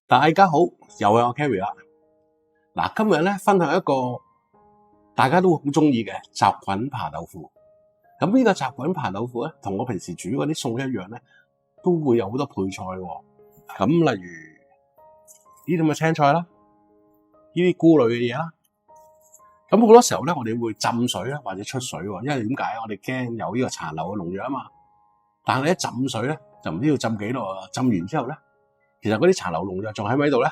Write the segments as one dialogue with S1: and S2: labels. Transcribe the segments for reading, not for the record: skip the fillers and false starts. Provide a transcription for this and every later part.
S1: 大家好，又係我 Kerry 啦。嗱，今日咧分享一個大家都好中意嘅雜菌扒豆腐。咁呢個雜菌扒豆腐咧，同我平時煮嗰啲餸一樣咧，都會有好多配菜喎。咁例如呢啲咁嘅青菜啦，呢啲菇類嘅嘢啦。咁好多時候咧，我哋會浸水啦，或者出水喎。因為點解？我哋驚有呢個殘留嘅農藥啊嘛。但係你一浸水咧，就唔知要浸幾耐啊。浸完之後咧，其實嗰啲殘留農藥仲喺咪喺度咧？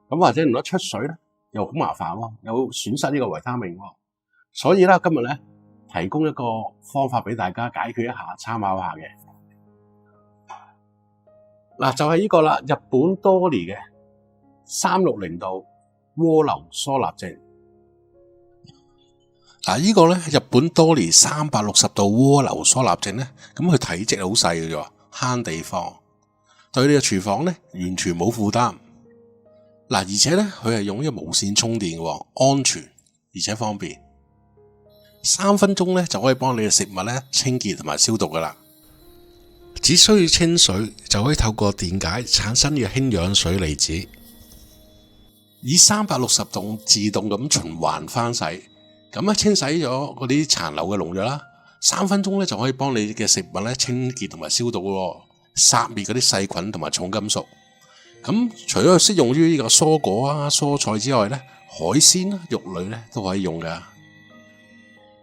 S1: 咁或者唔得出水咧，又好麻煩喎，有損失呢個維他命喎。所以咧，今日咧提供一個方法俾大家解決一下，參考下嘅。嗱，就係呢個啦，日本多尼嘅360度鍋爐疏蠟症。嗱，呢個咧日本多尼360度鍋爐疏蠟症咧，咁佢體積好細嘅啫，慳地方。對你嘅廚房咧完全冇負擔，嗱，而且咧佢係用呢個無線充電嘅，安全而且方便，3分鐘咧就可以幫你嘅食物咧清潔同埋消毒噶啦，只需要清水就可以透過電解產生呢個氫氧水離子，以360度自動咁循環翻洗，咁啊清洗咗嗰啲殘留嘅農藥啦，3分鐘咧就可以幫你嘅食物咧清潔同埋消毒嘅。殺滅嗰啲細菌同埋重金屬。咁除咗適用於呢個蔬果啊、蔬菜之外咧，海鮮啦、肉類咧都可以用噶，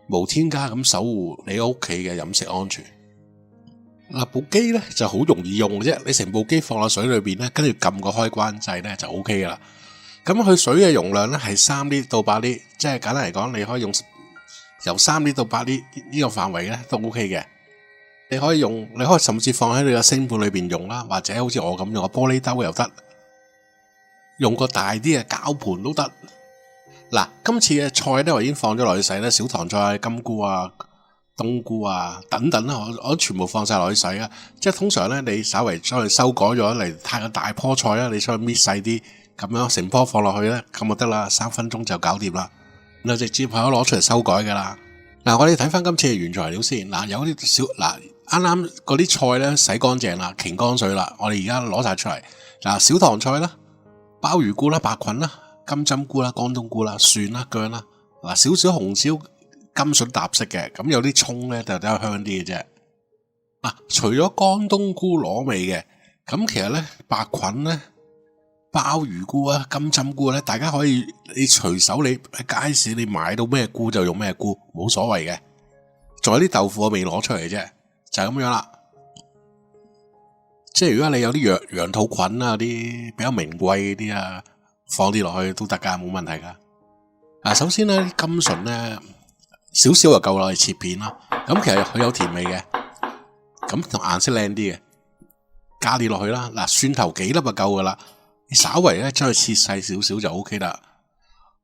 S1: 無添加咁守護你屋企嘅飲食安全。嗱，部機咧就好容易用嘅啫，你成部機放落水裏邊咧，跟住撳個開關掣咧就 OK 噶啦。咁佢水嘅容量咧係3升到8升，即係簡單嚟講，你可以用由3升到8升呢個範圍咧都 OK 嘅。你可以甚至放喺你個星盆裏邊用啦，或者好似我咁用個玻璃兜又得，用個大啲嘅膠盤都得。嗱，今次嘅菜咧我已經放咗落去洗啦，小棠菜、金菇啊、冬菇啊等等啦，我全部放晒落去洗啊。即係通常咧，你稍微將佢修改咗嚟太過大棵菜啦，你將佢搣細啲，咁樣成棵放落去咧，咁就得啦，3分鐘就搞掂啦。然後直接可以攞出嚟修改噶啦。嗱，我哋睇翻今次嘅原材料先。嗱，有啲啱啱嗰啲菜咧洗乾淨啦，擎乾水啦，我哋而家攞晒出嚟。嗱，小棠菜啦、鮑魚菇啦、白菌啦、金針菇啦、乾冬菇啦、蒜啦、薑啦，嗱，少少紅椒、甘筍搭色嘅，咁有啲蔥咧就比較香啲嘅啫。嗱，除咗乾冬菇攞味嘅，咁其實咧白菌咧、鮑魚菇啊、金針菇咧，大家可以你隨手你喺街市你買到咩菇就用咩菇，冇所謂嘅。仲有啲豆腐我未攞出嚟啫。就係咁樣啦，即係如果你有啲羊肚菌啊，啲比較名貴啲啊，放啲落去都得噶，冇問題噶。首先咧，甘筍咧少少就夠啦，切片啦。咁其實佢有甜味嘅，咁同顏色靚啲嘅，加啲落去啦。嗱，蒜頭幾粒就夠噶啦，你稍為咧將佢切細少少就 OK 啦，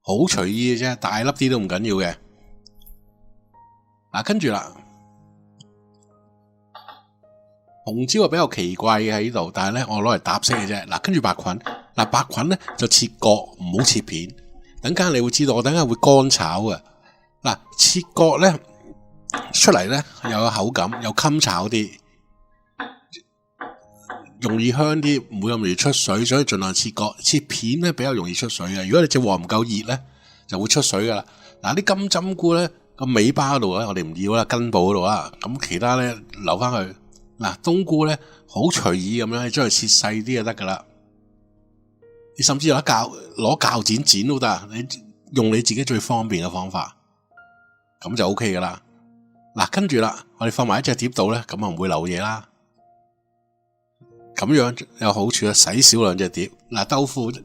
S1: 好隨意嘅啫，大粒啲都唔緊要嘅。跟住啦。紅椒係比較奇怪嘅喺呢度，但係咧我攞嚟搭色嘅啫。嗱，跟住白菌，白菌咧就切割，唔好切片。等間你會知道，我等間會乾炒嘅。嗱，切割咧出嚟咧又有口感，又襟炒啲，容易香啲，唔會咁容易出水，所以盡量切割。切片咧比較容易出水嘅。如果你隻鑊唔夠熱咧，就會出水噶啦。嗱，啲金針菇咧個尾巴嗰度咧，我哋唔要啦，根部嗰度啦，咁其他咧留翻去。嗱，冬菇咧好隨意咁樣，你將佢切細啲就得噶啦。你甚至攞鉸剪剪都得，你用你自己最方便嘅方法，咁就 OK 噶啦。嗱，跟住啦，我哋放埋一隻碟度咧，咁啊唔會漏嘢啦。咁樣有好處啊，洗少兩隻碟。嗱，豆腐1.5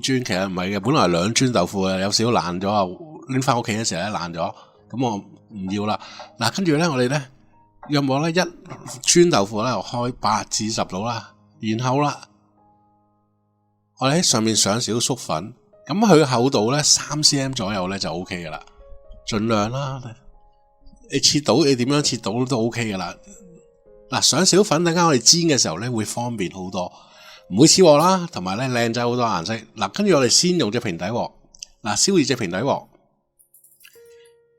S1: 磚，其實唔係嘅，本來係2磚豆腐嘅，有少少爛咗啊，拎翻屋企嘅時候咧爛咗，咁我唔要啦。嗱，跟住咧我哋咧。約莫咧1磚豆腐咧開8至10度啦，然後啦，我哋喺上面上少少粟粉，咁佢嘅厚度咧3 cm 左右咧就 OK 噶啦，盡量啦，你切到你點樣切到都 OK 噶啦。嗱，上少粉，等間我哋煎嘅時候咧會方便好多，唔會黐鑊啦，同埋咧靚仔好多顏色。嗱，跟住我哋先用隻平底鑊，嗱，燒熱隻平底鑊。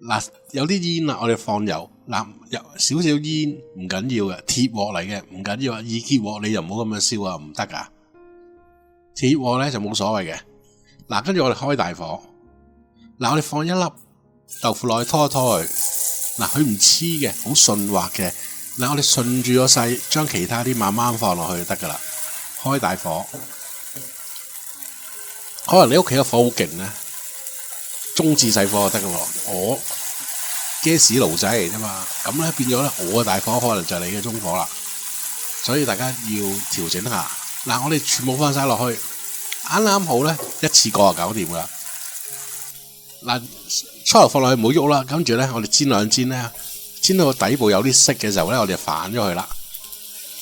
S1: 嗱，有啲煙啦，我哋放油，嗱，有少少煙唔緊要嘅，鐵鑊嚟嘅唔緊要啊，易結鑊你就唔好咁樣燒啊，唔得噶。鐵鑊咧就冇所謂嘅。嗱，跟住我哋開大火。嗱，我哋放一粒豆腐落去拖一拖佢。嗱，佢唔黐嘅，好順滑嘅。嗱，我哋順住個勢，將其他啲慢慢放落去就得噶啦。開大火。可能你屋企個火好勁咧，中至細火就得噶喎。我 gas 爐仔嚟啫嘛，咁咧變咗咧，我嘅大火可能就係你嘅中火啦。所以大家要調整下。嗱，我哋全部放晒落去，啱啱好咧，一次過就搞掂噶啦。嗱，初頭放落去唔好喐啦，跟住咧我哋煎兩煎咧，煎到個底部有啲色嘅時候咧，我哋就反咗佢啦。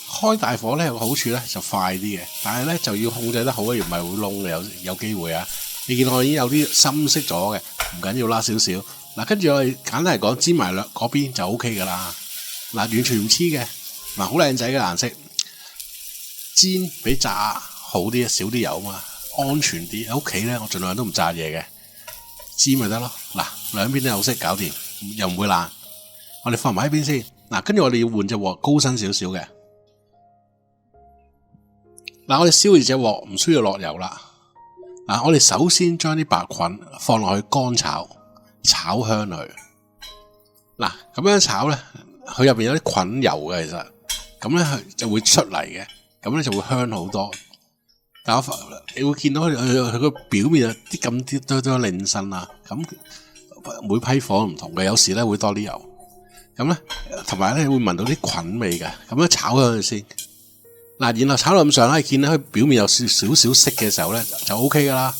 S1: 開大火咧有個好處咧就快啲嘅，但係咧就要控制得好，唔係會燶嘅，有機會啊。你見我已經有啲深色咗嘅，唔緊要啦，少少。嗱，跟住我哋簡單嚟講，煎埋嗰邊就 O K 噶啦。嗱，完全唔黐嘅，嗱，好靚仔嘅顏色。煎比炸好啲，少啲油嘛，安全啲。喺屋企咧，我盡量都唔炸嘢嘅，煎咪得咯。嗱，兩邊都有色，搞掂，又唔會爛。我哋放埋喺邊先。嗱，跟住我哋要換隻鑊高身少少嘅。嗱，我哋燒熱隻鑊，唔需要落油啦。嗱，我哋首先將啲白菌放落去乾炒，炒香佢。嗱，咁樣炒咧，佢入邊有啲菌油嘅，其實咁咧佢就會出嚟嘅。咁咧就會香好多，但係你會見到佢個表面有啲咁啲多令身啦。咁每批火唔同嘅，有時咧會多啲油。咁咧同埋咧會聞到啲菌味嘅。咁樣炒咗佢先。嗱，然後炒到咁上下，見到佢表面有少少色嘅時候咧就 O K 噶啦。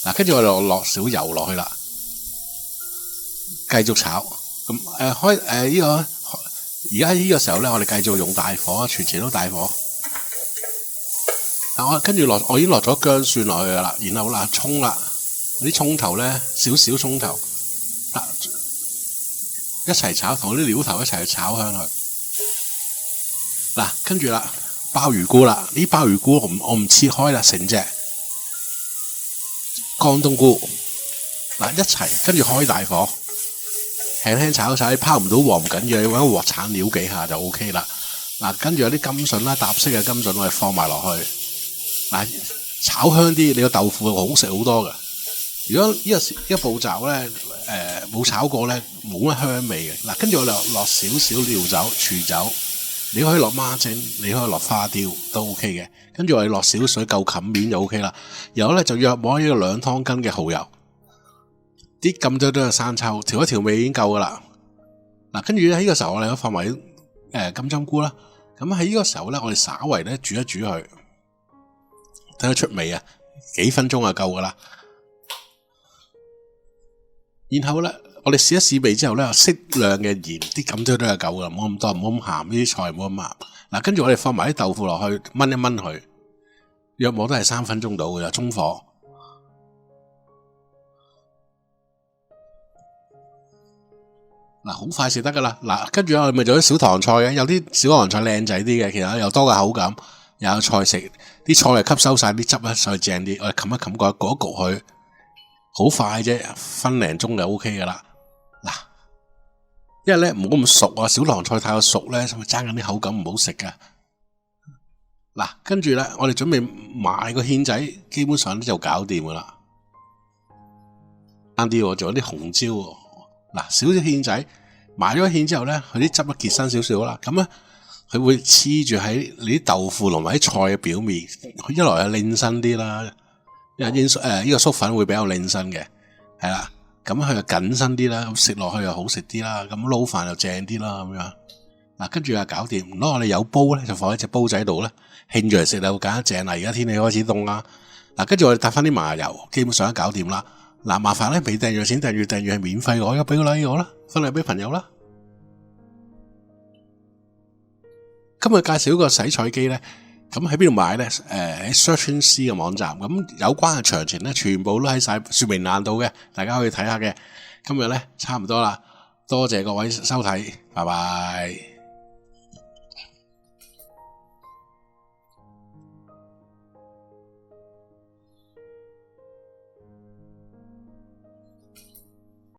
S1: 嗱，跟住我哋落少油落去啦，繼續炒。咁呢個而家呢個時候咧，我哋繼續用大火，全程都大火。嗱，跟住我已經落咗薑蒜落去噶啦，然後嗱葱啦，啲葱頭咧少少葱頭，一齊炒，同啲料頭一齊去炒香佢。嗱，跟住啦，鮑魚菇啦，呢鮑魚菇我唔切開啦，成隻乾冬菇，嗱一齊跟住開大火，輕輕炒晒，拋唔到鑊唔緊要，你揾個鑊鏟撩幾下就 O K 啦。嗱，跟住有啲甘筍啦，搭色嘅甘筍我哋放埋落去。嗱，炒香啲，你個豆腐好食好多㗎。如果呢個步驟咧，冇炒過咧，冇乜香味嘅。嗱，跟住我哋落少少料酒、廚酒，你可以落孖精，你可以落花雕都 OK 嘅。跟住我哋落少水夠冚面就 OK 啦。然後咧就約摸呢個2湯羹嘅蠔油，啲咁多都係生抽，調一調味已經夠噶啦。嗱，跟住咧呢個時候我哋都放埋金針菇啦。咁喺呢個時候咧，我哋稍為咧煮一煮佢。睇得出味啊，幾分鐘就夠噶啦。然後咧，我哋試一試味之後咧，適量嘅鹽，啲咁多都係夠噶，唔好咁多，唔好咁鹹，呢啲菜唔好咁鹹。嗱，跟住我哋放埋啲豆腐落去，炆一炆佢，約莫都係3分鐘到嘅，中火。嗱，好快食得噶啦。嗱，跟住我哋咪做啲小棠菜嘅，有啲小棠菜靚仔啲嘅，其實又多個口感。又有菜食，啲菜係吸收晒啲汁咧，所以正啲。我哋冚一冚焗一焗佢，好快啫，分零鐘就 O K 噶啦。嗱，因為咧唔好咁熟啊，小棠菜太過熟咧，爭緊啲口感唔好食噶。嗱，跟住咧，我哋準備買個芡仔，基本上就搞掂噶啦。啱啲喎，仲有啲紅椒喎。嗱，少少芡仔，買咗芡之後咧，佢啲汁一結身少少啦，咁咧。佢會黐住喺你啲豆腐同埋啲菜嘅表面，佢一來係靚身啲啦，因為呢個粟粉會比較靚身嘅，係啦，咁佢就緊身啲啦，咁食落去又好食啲啦，咁撈飯又正啲啦，咁樣嗱，跟住啊搞掂，唔攞我哋有煲咧，就放喺隻煲仔度咧，興住嚟食就會更加正啦。而家天氣開始凍啦，嗱，跟住我哋搭翻啲麻油，基本上都搞掂啦。嗱，麻煩咧未訂閱請訂閱係免費嘅，我而家俾個 like 我啦，分享俾朋友啦。今日介紹一個洗菜機咧，咁喺邊度買咧？喺 Search&See 嘅網站，咁有關嘅詳情咧，全部都喺晒說明欄度嘅，大家可以睇下嘅。今日咧差唔多啦，多謝各位收睇，拜拜。